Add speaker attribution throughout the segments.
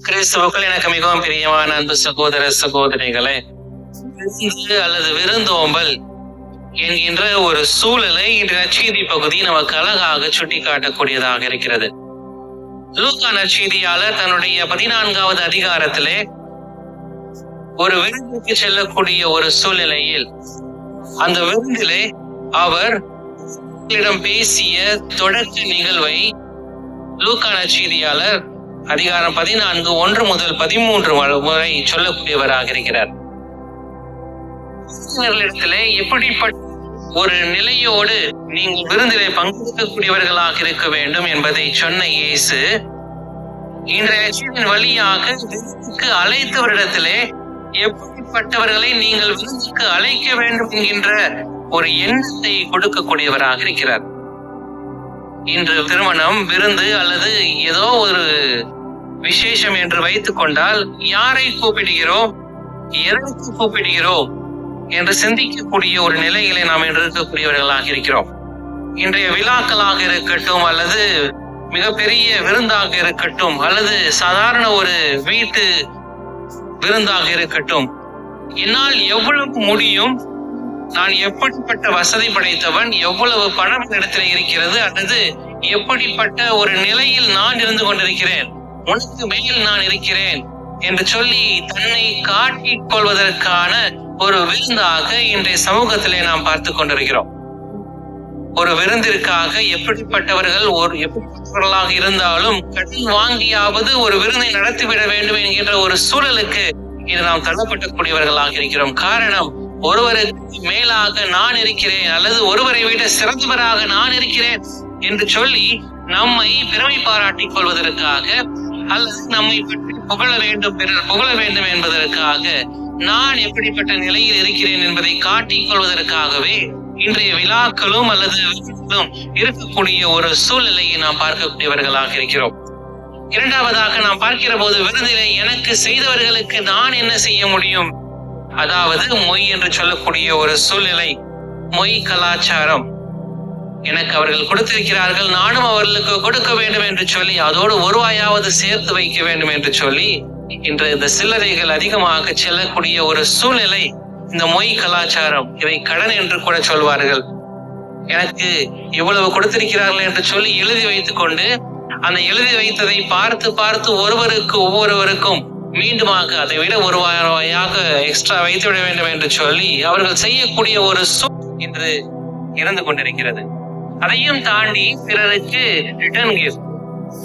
Speaker 1: கிறிஸ்துவுக்குள் எனக்கு மிகவும் பிரியமான அன்பு சகோதர சகோதரிகளே, அல்லது விருந்தோம்பல் என்கின்ற ஒரு சூழலை இன்று நற்செய்தி பகுதி நமக்கு அழகாக சுட்டிக்காட்டக்கூடியதாக இருக்கிறது. லூக்கா நற்செய்தியாளர் தன்னுடைய 14வது அதிகாரத்திலே ஒரு விருந்துக்கு செல்லக்கூடிய ஒரு சூழ்நிலையில் அந்த விருந்திலே அவர் பேசிய தொடக்க நிகழ்வை லூக்கா நற்செய்தியாளர் அதிகாரம் 14 1 முதல் 13 முறை சொல்லக்கூடியவராக இருக்கிறார். எப்படிப்பட்ட ஒரு நிலையோடு நீங்கள் விருந்திலே பங்கெடுக்கக்கூடியவர்களாக இருக்க வேண்டும் என்பதை சொன்ன இயேசு இன்றைய வழியாக விருந்துக்கு அழைத்தவரிடத்திலே எப்படிப்பட்டவர்களை நீங்கள் விருந்துக்கு அழைக்க வேண்டும் என்கின்ற ஒரு எண்ணத்தை கொடுக்கக்கூடியவராக இருக்கிறார். இன்று திருமணம், விருந்து அல்லது ஏதோ ஒரு விசேஷம் என்று வைத்துக் கொண்டால் யாரை கூப்பிடுகிறோம், எதற்கு கூப்பிடுகிறோம் என்று சிந்திக்கக்கூடிய ஒரு நிலையிலே நாம் இன்று இருக்கக்கூடியவர்களாக இருக்கிறோம். இன்றைய விழாக்களாக இருக்கட்டும், அல்லது மிகப்பெரிய விருந்தாக இருக்கட்டும், அல்லது சாதாரண ஒரு வீட்டு விருந்தாக இருக்கட்டும், என்னால் எவ்வளவு முடியும், நான் எப்படிப்பட்ட வசதி படைத்தவன், எவ்வளவு பணம் இடத்துல இருக்கிறது, அல்லது எப்படிப்பட்ட ஒரு நிலையில் நான் இருந்து கொண்டிருக்கிறேன், உனக்கு மேல் நான் இருக்கிறேன் என்று சொல்லி தன்னை காட்டிக் கொள்வதற்கான ஒரு விருந்தாக இன்றைய சமூகத்திலே நாம் பார்த்து கொண்டிருக்கிறோம். ஒரு விருந்திற்காக எப்படிப்பட்டவர்களாக இருந்தாலும் கடன் வாங்கியாவது ஒரு விருந்தை நடத்திவிட வேண்டும் என்கின்ற ஒரு சூழலுக்கு இது நாம் தள்ளப்பட்டக்கூடியவர்களாக இருக்கிறோம். காரணம், ஒருவருக்கு மேலாக நான் இருக்கிறேன் அல்லது ஒருவரை விட சிறந்தவராக நான் இருக்கிறேன் என்று சொல்லி நம்மை பெருமை பாராட்டிக் கொள்வதற்காக அல்லது நம்மை பற்றி புகழ வேண்டும், பிறர் புகழ வேண்டும் என்பதற்காக, நான் எப்படிப்பட்ட நிலையில் இருக்கிறேன் என்பதை காட்டிக் கொள்வதற்காகவே இன்றைய விழாக்களும் அல்லது இருக்கக்கூடிய ஒரு சூழ்நிலையை நாம் பார்க்கக்கூடியவர்களாக இருக்கிறோம். இரண்டாவதாக நாம் பார்க்கிற போது, விருந்திலே எனக்கு செய்தவர்களுக்கு நான் என்ன செய்ய முடியும், அதாவது மொய் என்று சொல்லக்கூடிய ஒரு சூழ்நிலை, மொய் கலாச்சாரம். எனக்கு அவர்கள் கொடுத்திருக்கிறார்கள், நானும் அவர்களுக்கு கொடுக்க வேண்டும் என்று சொல்லி அதோடு ஒரு வாயாவது சேர்த்து வைக்க வேண்டும் என்று சொல்லி இன்று இந்த சில்லறைகள் அதிகமாக செல்லக்கூடிய ஒரு சூழ்நிலை இந்த மொய் கலாச்சாரம். இதை கடன் என்று கூட சொல்வார்கள். எனக்கு இவ்வளவு கொடுத்திருக்கிறார்கள் என்று சொல்லி எழுதி வைத்துக் கொண்டு அந்த எழுதி வைத்ததை பார்த்து பார்த்து ஒவ்வொருவருக்கும் மீண்டுமாக அதை விட ஒரு வாயாக எக்ஸ்ட்ரா வைத்து விட வேண்டும் என்று சொல்லி அவர்கள் செய்யக்கூடிய ஒரு இன்று இருந்து கொண்டிருக்கிறது. அதையும் தாண்டி பிறருக்கு ரிட்டர்ன் கிஃப்ட்,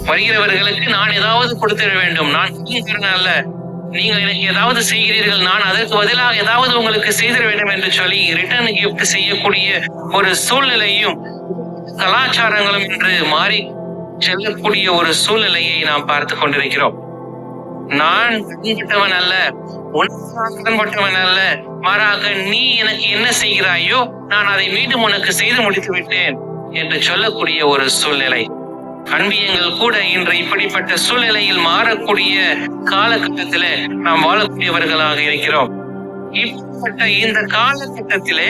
Speaker 1: வருகிறவர்களுக்கு நான் ஏதாவது கொடுத்திட வேண்டும், நான் அல்ல, நீங்கள் எனக்கு ஏதாவது செய்கிறீர்கள், நான் அதற்கு பதிலாக ஏதாவது உங்களுக்கு செய்திட வேண்டும் என்று சொல்லி ரிட்டர்ன் கிஃப்ட் செய்யக்கூடிய ஒரு சூழ்நிலையும் கலாச்சாரங்களும் இன்று மாறி செல்லக்கூடிய ஒரு சூழ்நிலையை நாம் பார்த்து கொண்டிருக்கிறோம். நான் கடன்பட்டவன் அல்ல, கடன்பட்டவன் அல்ல, மாறாக நீ எனக்கு என்ன செய்கிறாயோ நான் அதை மீண்டும் உனக்கு செய்து முடித்து விட்டேன் என்று சொல்லக்கூடிய ஒரு சூழ்நிலை. அன்பியங்கள் கூட இன்று இப்படிப்பட்ட சூழ்நிலையில் மாறக்கூடிய காலகட்டத்திலே நாம் வாழக்கூடியவர்களாக இருக்கிறோம். இப்படிப்பட்ட இந்த காலகட்டத்திலே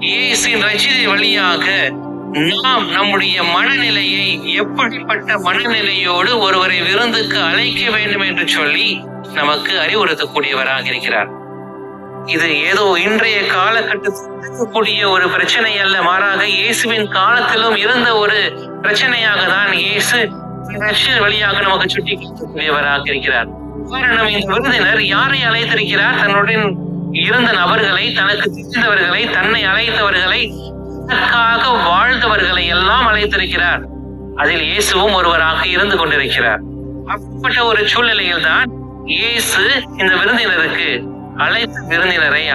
Speaker 1: இயேசுவின் ரட்சிதை வழியாக நாம் நம்முடைய மனநிலையை, எப்படிப்பட்ட மனநிலையோடு ஒருவரை விருந்துக்கு அழைக்க வேண்டும் என்று சொல்லி நமக்கு அறிவுறுத்தக்கூடியவராக இருக்கிறார். இது ஏதோ இன்றைய காலகட்டத்தில் இருக்கக்கூடிய ஒரு பிரச்சனை அல்ல, மாறாக இயேசுவின் காலத்திலும் இருந்த ஒரு பிரச்சனையாக தான் இயேசு வழியாக நமக்கு சுட்டி காட்டக்கூடியவராக இருக்கிறார். காரணம், இந்த விருந்தினர் யாரை அழைத்திருக்கிறார்? தன்னுடன் இருந்த நபர்களை, தனக்கு தெரிந்தவர்களை, தன்னை அழைத்தவர்களை, தனக்காக வாழ்ந்தவர்களை எல்லாம் அழைத்திருக்கிறார். அதில் இயேசுவும் ஒருவராக இருந்து கொண்டிருக்கிறார். அப்படிப்பட்ட ஒரு சூழ்நிலையில் தான் இயேசு இந்த விருந்தினரை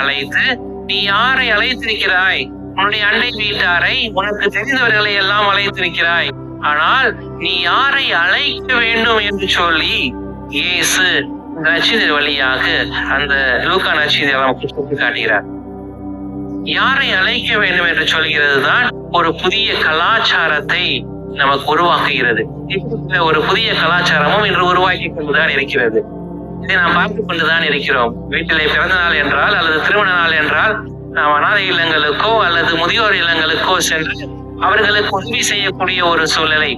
Speaker 1: அழைத்து, நீ யாரை அழைத்திருக்கிறாய்? உன்னுடைய அண்டை வீட்டாரை, உனக்கு தெரிந்தவர்களை எல்லாம் அழைத்திருக்கிறாய், ஆனால் நீ யாரை அழைக்க வேண்டும் என்று சொல்லி இயேசு நற்செய்தி வழியாக அந்த லூக்கா நற்செய்தியை நமக்கு சுட்டி காட்டுகிறார். யாரை அழைக்க வேண்டும் என்று சொல்கிறது தான் ஒரு புதிய கலாச்சாரத்தை நமக்கு உருவாக்குகிறது. ஒரு புதிய கலாச்சாரமும் இன்று உருவாக்கி கொண்டுதான் இருக்கிறது. இதை நாம் பார்த்துக் கொண்டுதான் இருக்கிறோம். வீட்டிலே பிறந்த நாள் என்றால் அல்லது திருமண நாள் என்றால் நாம் அனாதை இல்லங்களுக்கோ அல்லது முதியோர் இல்லங்களுக்கோ சென்று அவர்களுக்கு உதவி செய்யக்கூடிய ஒரு சூழ்நிலை.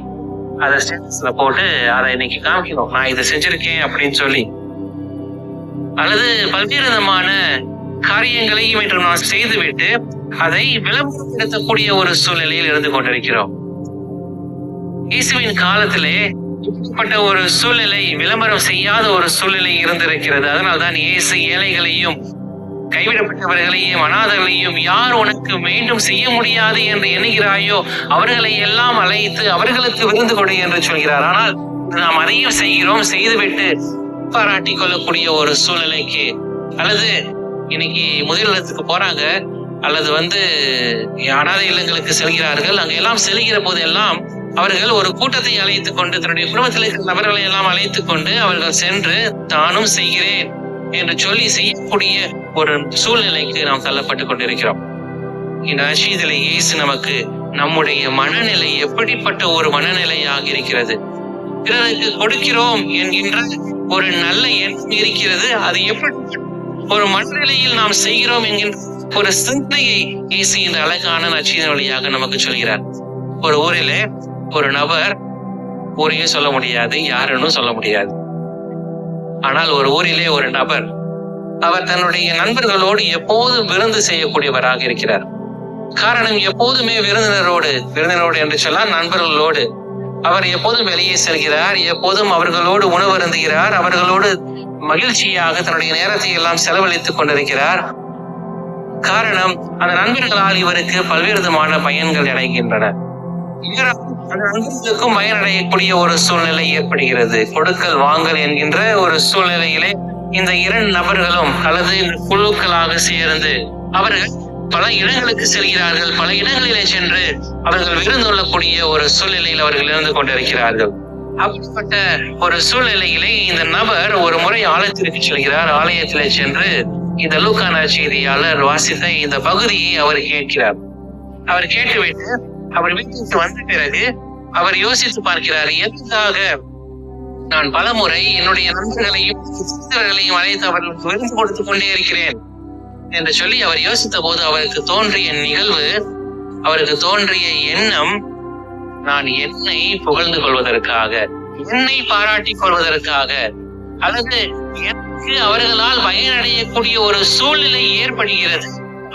Speaker 1: அதை ஸ்டேட்டஸ்ல போட்டு அதை இன்னைக்கு காமிக்கணும், நான் இதை செஞ்சிருக்கேன் அப்படின்னு சொல்லி. அல்லது பல்வேறு விதமான காரியங்களையும் இன்று நாம் செய்துவிட்டு அதை விளம்பரப்படுத்தக்கூடிய ஒரு சூழ்நிலையில் இருந்து கொண்டிருக்கிறோம். இயேசுவின் காலத்திலே இப்படிப்பட்ட ஒரு சூழ்நிலை, விளம்பரம் செய்யாத ஒரு சூழ்நிலை இருந்திருக்கிறது. அதனால்தான் இயேசு ஏழைகளையும் கைவிடப்பட்டவர்களையும் அநாதர்களையும் யார் உனக்கு மீண்டும் செய்ய முடியாது என்று எண்ணுகிறாயோ அவர்களை எல்லாம் அழைத்து அவர்களுக்கு விருந்து கொடு என்று சொல்கிறார். ஆனால் நாம் அதையும் செய்கிறோம், செய்துவிட்டு பாராட்டி கொள்ளக்கூடிய ஒரு சூழ்நிலைக்கு, அல்லது இன்னைக்கு முதியோர் இல்லத்துக்கு போறாங்க, அல்லது அனாதை இல்லங்களுக்கு செல்கிறார்கள். அங்க எல்லாம் செல்கிற போதெல்லாம் அவர்கள் ஒரு கூட்டத்தை அழைத்துக் கொண்டு, தன்னுடைய குடும்பத்தில் இருக்கிற நபர்களை எல்லாம் அழைத்துக் கொண்டு அவர்கள் சென்று தானும் செய்கிறேன் என்று சொல்லி செய்யக்கூடிய ஒரு சூழ்நிலைக்கு நாம் தள்ளப்பட்டுக் கொண்டிருக்கிறோம். இந்த நற்செய்தியிலே இயேசு நமக்கு நம்முடைய மனநிலை எப்படிப்பட்ட ஒரு மனநிலையாக இருக்கிறது, பிறருக்கு கொடுக்கிறோம் என்கின்ற ஒரு நல்ல எண்ணம் இருக்கிறது, அது எப்படி ஒரு மனநிலையில் நாம் செய்கிறோம் என்கின்ற ஒரு சிந்தனையை இயேசு இந்த அழகான நற்செய்தியின் வழியாக நமக்கு சொல்கிறார். ஒரு ஊரிலே ஒரு நபர், ஊரையும் சொல்ல முடியாது, யாருன்னு சொல்ல முடியாது, ஆனால் ஒரு ஊரிலே ஒரு நபர், அவர் தன்னுடைய நண்பர்களோடு எப்போதும் விருந்து செய்யக்கூடியவராக இருக்கிறார். காரணம், எப்போதுமே விருந்தினரோடு என்று சொன்னால் நண்பர்களோடு அவர் எப்போதும் வெளியே செல்கிறார், எப்போதும் அவர்களோடு உணவு அருந்துகிறார், அவர்களோடு மகிழ்ச்சியாக தன்னுடைய நேரத்தை எல்லாம் செலவழித்துக் கொண்டிருக்கிறார். காரணம், அந்த நண்பர்களால் இவருக்கு பல்வேறு விதமான பயன்கள் அடைகின்றன. அந்த நண்பர்களுக்கும் பயனடையக்கூடிய ஒரு சூழ்நிலை ஏற்படுகிறது. கொடுக்கல் வாங்கல் என்கின்ற ஒரு சூழ்நிலையிலே இந்த இரண்டு நபர்களும் அல்லது இந்த குழுக்களாக சேர்ந்து அவர்கள் பல இடங்களுக்கு செல்கிறார்கள். பல இடங்களிலே சென்று அவர்கள் விருந்துள்ளக்கூடிய ஒரு சூழ்நிலையில் அவர்கள் இருந்து கொண்டிருக்கிறார்கள். அப்படிப்பட்ட ஒரு சூழ்நிலையிலே இந்த நபர் ஒரு முறை ஆலயத்திற்கு செல்கிறார். ஆலயத்திலே சென்று இந்த லூக்கா நற்செய்தியாளர் வாசித்த இந்த பகுதியை அவர் கேட்கிறார். அவர் கேட்டுவிட்டு அவர் வீட்டுக்கு வந்த பிறகு அவர் யோசித்து பார்க்கிறார், எதற்காக நான் பல முறை என்னுடைய நண்பர்களையும் சித்தர்களையும் அழைத்து அவர்களுக்கு விருந்து கொடுத்துக் கொண்டே இருக்கிறேன் என்று சொல்லி அவர் யோசித்த போது அவருக்கு தோன்றிய நிகழ்வு, அவருக்கு தோன்றிய எண்ணம், நான் என்னை புகழ்ந்து கொள்வதற்காக, என்னை பாராட்டிக் கொள்வதற்காக, அல்லது எனக்கு அவர்களால் பயனடையக்கூடிய ஒரு சூழ்நிலை ஏற்படுகிறது,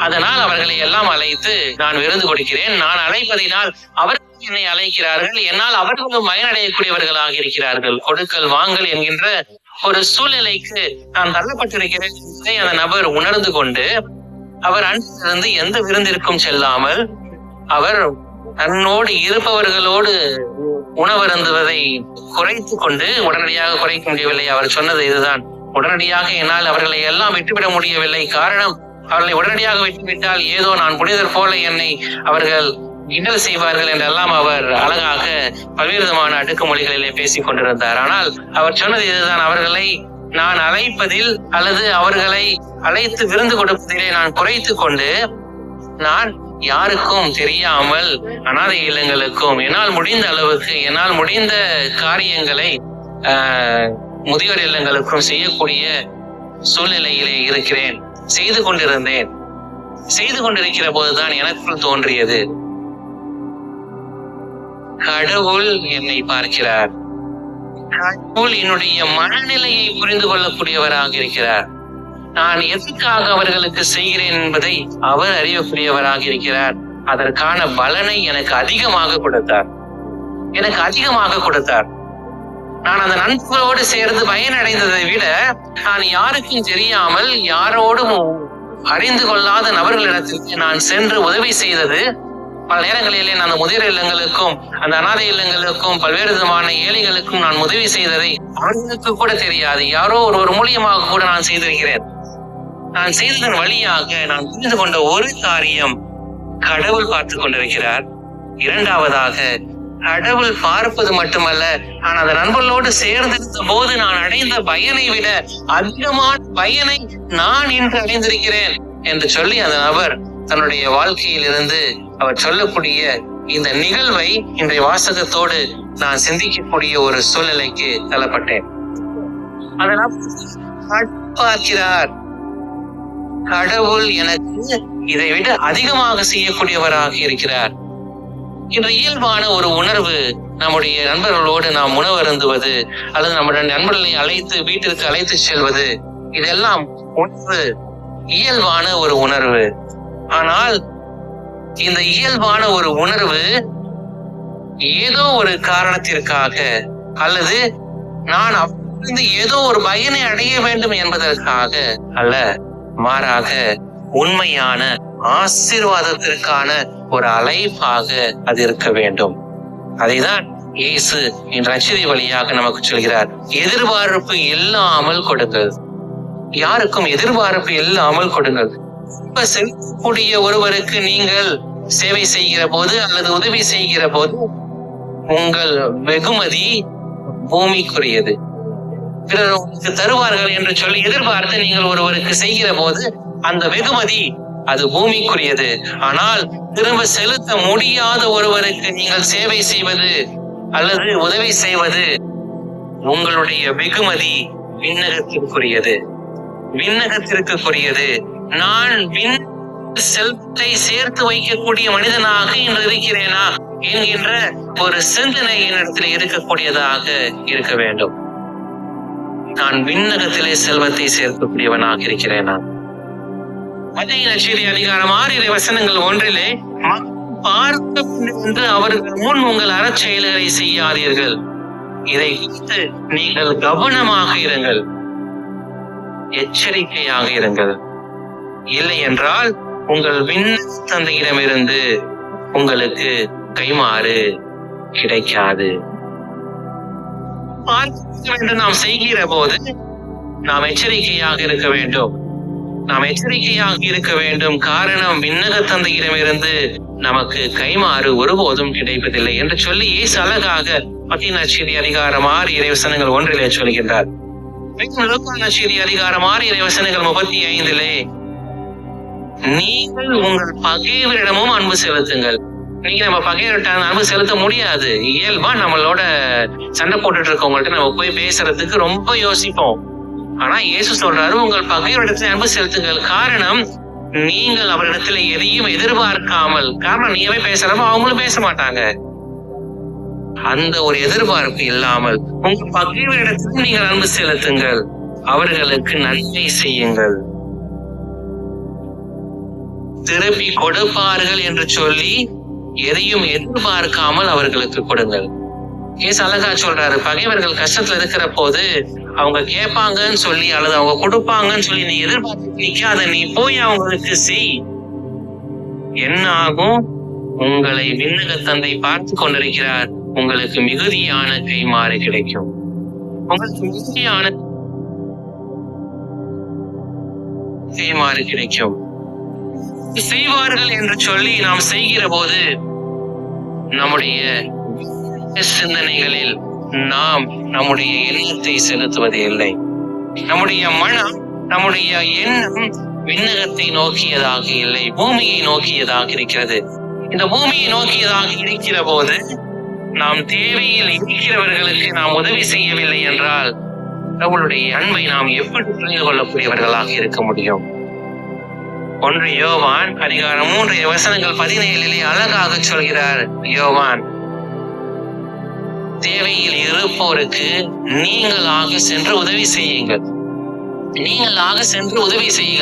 Speaker 1: அதனால் அவர்களை எல்லாம் அழைத்து நான் விருந்து கொடுக்கிறேன், நான் அழைப்பதினால் அவர்கள் என்னை அழைக்கிறார்கள், என்னால் அவர்களும் பயனடையக்கூடியவர்களாக இருக்கிறார்கள், கொடுக்கல் வாங்கல் என்கின்ற ஒரு சூழ்நிலைக்கு நான் தள்ளப்பட்டிருக்கிறேன் என்பதை அந்த நபர் உணர்ந்து கொண்டு அவர் அன்றிலிருந்து எந்த விருந்திற்கும் செல்லாமல் அவர் தன்னோடு இருப்பவர்களோடு உணவருந்துவதை குறைத்து கொண்டு, உடனடியாக குறைக்க முடியவில்லை. அவர் சொன்னது இதுதான், உடனடியாக என்னால் அவர்களை எல்லாம் விட்டுவிட முடியவில்லை. காரணம், அவர்களை உடனடியாக விட்டுவிட்டால் ஏதோ நான் புனிதர் போல என்னை அவர்கள் கிண்டல் செய்வார்கள் என்றெல்லாம் அவர் அழகாக பல்வேறு விதமான அடுக்குமொழிகளிலே பேசிக் கொண்டிருந்தார். ஆனால் அவர் சொன்னது இதுதான், அவர்களை நான் அழைப்பதில் அல்லது அவர்களை அழைத்து விருந்து கொடுப்பதிலே நான் குறைத்து கொண்டு, நான் யாருக்கும் தெரியாமல் அனாதை இல்லங்களுக்கும் என்னால் முடிந்த அளவுக்கு, என்னால் முடிந்த காரியங்களை முதியோர் இல்லங்களுக்கும் செய்யக்கூடிய சூழ்நிலையிலே இருக்கிறேன், செய்து கொண்டிருக்கிற போதுதான் எனக்குள் தோன்றியது, கடவுள் என்னை பார்க்கிறார், கடவுள் என்னுடைய மனநிலையை புரிந்து கொள்ளக்கூடியவராக இருக்கிறார், நான் எதற்காக அவர்களுக்கு செய்கிறேன் என்பதை அவர் அறியக்கூடியவராக இருக்கிறார், அதற்கான பலனை எனக்கு அதிகமாக கொடுத்தார். நான் அந்த நண்பர்களோடு சேர்ந்து பயனடைந்ததை விட நான் யாருக்கும் தெரியாமல், யாரோடும் அறிந்து கொள்ளாத நபர்களிடத்திற்கு நான் சென்று உதவி செய்தது, பல நேரங்களிலே நான் அந்த முதியோர் இல்லங்களுக்கும் அந்த அனாதை இல்லங்களுக்கும் பல்வேறு விதமான ஏழைகளுக்கும் நான் உதவி செய்ததை அவர்களுக்கு கூட தெரியாது. யாரோ ஒரு மூலியமாக கூட நான் செய்திருக்கிறேன். நான் செய்ததன் வழியாக நான் புரிந்து கொண்ட ஒரு காரியம், கடவுள் பார்த்து கொண்டிருக்கிறார். இரண்டாவதாக, கடவுள் பார்ப்பது மட்டுமல்ல, நான் அந்த நண்பர்களோடு சேர்ந்திருந்த போது நான் அடைந்த பயனை விட அதிகமான பயனை நான் இன்று அடைந்திருக்கிறேன் என்று சொல்லி அந்த நபர் தன்னுடைய வாழ்க்கையில் இருந்து அவர் சொல்லக்கூடிய இந்த நிகழ்வை இன்றைய வாசகத்தோடு நான் சிந்திக்கக்கூடிய ஒரு சூழ்நிலைக்கு தள்ளப்பட்டேன். அதனால் பார்க்கிறார், கடவுள் எனக்கு இதை விட அதிகமாக செய்யக்கூடியவராக இருக்கிறார். இன்று இயல்பான ஒரு உணர்வு நம்முடைய நண்பர்களோடு நாம் உணவு அருந்துவது அல்லது நம்முடைய நண்பர்களை வீட்டிற்கு அழைத்து செல்வது, இதெல்லாம் ஒன்று இயல்பான ஒரு உணர்வு. ஆனால் இந்த இயல்பான ஒரு உணர்வு ஏதோ ஒரு காரணத்திற்காக அல்லது நான் அவற்றிலிருந்து ஏதோ ஒரு பயனை அடைய வேண்டும் என்பதற்காக அல்ல, மாறாக உண்மையான ஆசீர்வாதத்திற்கான ஒரு அழைப்பாக அது இருக்க வேண்டும். அதைதான் இயேசு என்ற நற்செய்தி வழியாக நமக்கு சொல்கிறார். எதிர்பார்ப்பு இல்லாமல் கொடுங்கள். யாருக்கும் எதிர்பார்ப்பு இல்லாமல் கொடுங்கள். செல்லக்கூடிய ஒருவருக்கு நீங்கள் சேவை செய்கிற போது அல்லது உதவி செய்கிற போது உங்கள் வெகுமதி பூமிக்குரியது. பிறர் உங்களுக்கு தருவார்கள் என்று சொல்லி எதிர்பார்த்து நீங்கள் ஒருவருக்கு செய்கிற போது அந்த வெகுமதி அது பூமிக்குரியது. ஆனால் திரும்ப செலுத்த முடியாத ஒருவருக்கு நீங்கள் சேவை செய்வது அல்லது உதவி செய்வது உங்களுடைய வெகுமதி விண்ணகத்திற்குரியது. விண்ணகத்திற்குரியது. நான் செல்வத்தை சேர்த்து வைக்கக்கூடிய மனிதனாக இன்று இருக்கிறேனா என்கின்ற ஒரு சிந்தனை என்னிடத்தில் இருக்கக்கூடியதாக இருக்க வேண்டும். நான் விண்ணகத்திலே செல்வத்தை சேர்க்கக்கூடியவனாக இருக்கிறேனா? மத்தேயு நற்செய்தி அதிகாரம் 6 வசனங்கள் 1 பார்க்க என்று அவர்கள் முன் உங்கள் அறச்செயல்களை செய்யாதீர்கள். இதை குறித்து நீங்கள் கவனமாக இருங்கள், எச்சரிக்கையாக இருங்கள். இல்லை என்றால் உங்கள் விண்ணக தந்தையிடமிருந்து உங்களுக்கு கைமாறு கிடைக்காது. நாம் செய்கிற போது நாம் எச்சரிக்கையாக இருக்க வேண்டும். காரணம் விண்ணக தந்தையிடமிருந்து நமக்கு கைமாறு ஒருபோதும் கிடைப்பதில்லை என்று சொல்லி இயேசு அழகாக மத்தேயு நற்செய்தி அதிகாரம் 6 வசனங்கள் 1 சொல்கின்றார். லூக்கா நற்செய்தி அதிகாரம் 6 வசனங்கள் 35 நீங்கள் உங்கள் பகைவரிடமும் அன்பு செலுத்துங்கள். நீங்க நம்ம பகைவர்கிட்ட அன்பு செலுத்த முடியாது. இயல்பா நம்மளோட சண்டை போட்டுட்டு இருக்கவங்கள்ட்ட நம்ம போய் பேசுறதுக்கு ரொம்ப யோசிப்போம். ஆனா இயேசு சொல்றாரு, உங்கள் பகைவரிடத்துல அன்பு செலுத்துங்கள். காரணம், நீங்கள் அவரிடத்துல எதையும் எதிர்பார்க்காமல், காரணம் நீவே பேசுறப்ப அவங்களும் பேச மாட்டாங்க. அந்த ஒரு எதிர்பார்ப்பு இல்லாமல் உங்கள் பகைவரிடத்திலும் நீங்கள் அன்பு செலுத்துங்கள். அவர்களுக்கு நன்மை செய்யுங்கள். திருப்பி கொடுப்பார்கள் என்று சொல்லி எதையும் எதிர்பார்க்காமல் அவர்களுக்கு கொடுங்கள். இயேசு அழகா சொல்றாரு, பகைவர்கள் கஷ்டத்துல இருக்கிற போது அவங்க கேட்பாங்கன்னு சொல்லி அல்லது அவங்க கொடுப்பாங்கன்னு சொல்லி நீ எதிர்பார்த்து நிக்காத, நீ போய் அவங்களுக்கு செய். என்ன ஆகும்? உங்களை விண்ணக தந்தை பார்த்து கொண்டிருக்கிறார். உங்களுக்கு மிகுதியான கைமாறு கிடைக்கும். உங்களுக்கு மிகுதியான கைமாறு கிடைக்கும். செய்வார்கள் என்று சொல்லி நாம் செய்கிற போது நம்முடைய சிந்தனைகளில் நாம் நம்முடைய எண்ணத்தை செலுத்துவது இல்லை. நம்முடைய மனம், நம்முடைய எண்ணம் விண்ணகத்தை நோக்கியதாக இல்லை, பூமியை நோக்கியதாக இருக்கிறது. இந்த பூமியை நோக்கியதாக இருக்கிற போது நாம் தேவையில் இருக்கிறவர்களுக்கு நாம் உதவி செய்யவில்லை என்றால் அவளுடைய அன்பை நாம் எப்படி புரிந்து கொள்ளக்கூடியவர்களாக இருக்க முடியும்? 1 யோவான் அதிகாரம் 3 வசனங்கள் 17 அழகாக சொல்கிறார். யோவான், தேவையில் இருப்போருக்கு நீங்களாக சென்று உதவி செய்யுங்கள்.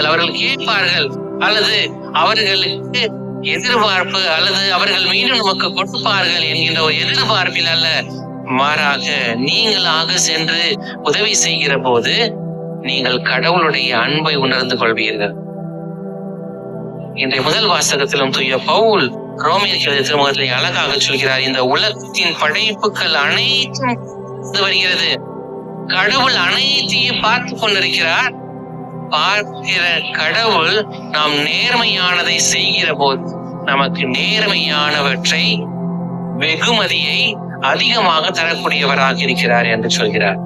Speaker 1: அவர்கள் கேட்பார்கள் அல்லது அவர்களுக்கு எதிர்பார்ப்பு அல்லது அவர்கள் மீண்டும் நமக்கு கொடுப்பார்கள் என்கின்ற ஒரு எதிர்பார்ப்பில் அல்ல, மாறாக நீங்களாக சென்று உதவி செய்கிற போது நீங்கள் கடவுளுடைய அன்பை உணர்ந்து கொள்வீர்கள். இன்றைய முதல் வாசகத்திலும் தூய பவுல் ரோமியர் திருமுகத்திலே அழகாக சொல்கிறார், இந்த உலகத்தின் படைப்புகள் அனைத்தும் வருகிறது. கடவுள் அனைத்தையும் பார்த்து கொண்டிருக்கிறார். பார்க்கிற கடவுள் நாம் நேர்மையானதை செய்கிற போது நமக்கு நேர்மையானவற்றை, வெகுமதியை அதிகமாக தரக்கூடியவராக இருக்கிறார் என்று சொல்கிறார்.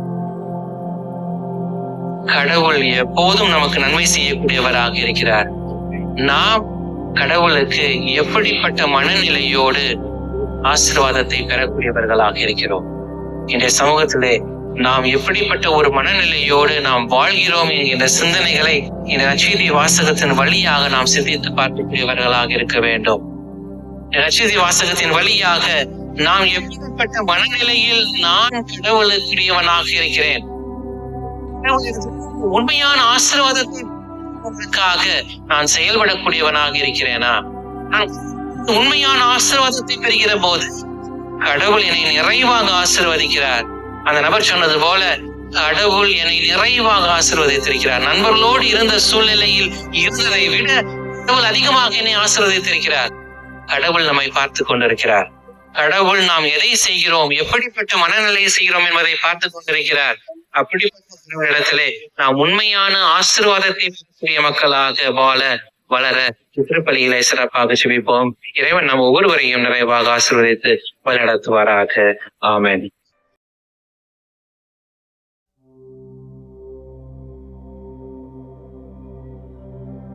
Speaker 1: கடவுள் எப்போதும் நமக்கு நன்மை செய்யக்கூடியவராக இருக்கிறார். நாம் கடவுளுக்கு எப்படிப்பட்ட மனநிலையோடு ஆசீர்வாதத்தை பெறக்கூடியவர்களாக இருக்கிறோம்? இன்றைய சமூகத்திலே நாம் எப்படிப்பட்ட ஒரு மனநிலையோடு நாம் வாழ்கிறோம் என்கின்ற சிந்தனைகளை இந்த நற்செய்தி வாசகத்தின் வழியாக நாம் சிந்தித்து பார்க்கக்கூடியவர்களாக இருக்க வேண்டும். நற்செய்தி வாசகத்தின் வழியாக நாம் எப்படிப்பட்ட மனநிலையில் நான் கடவுளுக்குரியவனாக இருக்கிறேன், உண்மையான ஆசீர்வாதத்திற்காக நான் செயல்படக்கூடியவனாக இருக்கிறேனா? நான் உண்மையான ஆசீர்வாதத்தை பெறுகிற போது கடவுள் என்னை நிறைவாக ஆசீர்வதிக்கிறார். அந்த நபர் சொன்னது போல கடவுள் என்னை நிறைவாக ஆசீர்வதித்திருக்கிறார். நண்பர்களோடு இருந்த சூழ்நிலையில் இருந்ததை விட கடவுள் அதிகமாக என்னை ஆசீர்வதித்திருக்கிறார். கடவுள் நம்மை பார்த்து கொண்டிருக்கிறார். கடவுள் நாம் எதை செய்கிறோம், எப்படிப்பட்ட மனநிலையை செய்கிறோம் என்பதை பார்த்து கொண்டிருக்கிறார். அப்படிப்பட்ட இடத்திலே நாம் உண்மையான ஆசீர்வாதத்தை பெறக்கூடிய மக்களாக வளர திருப்பலியிலே சிறப்பாக செபிப்போம். இறைவன் நம் ஒவ்வொருவரையும் நிறைவாக ஆசீர்வதித்து வழிநடத்துவாராக. ஆமென்.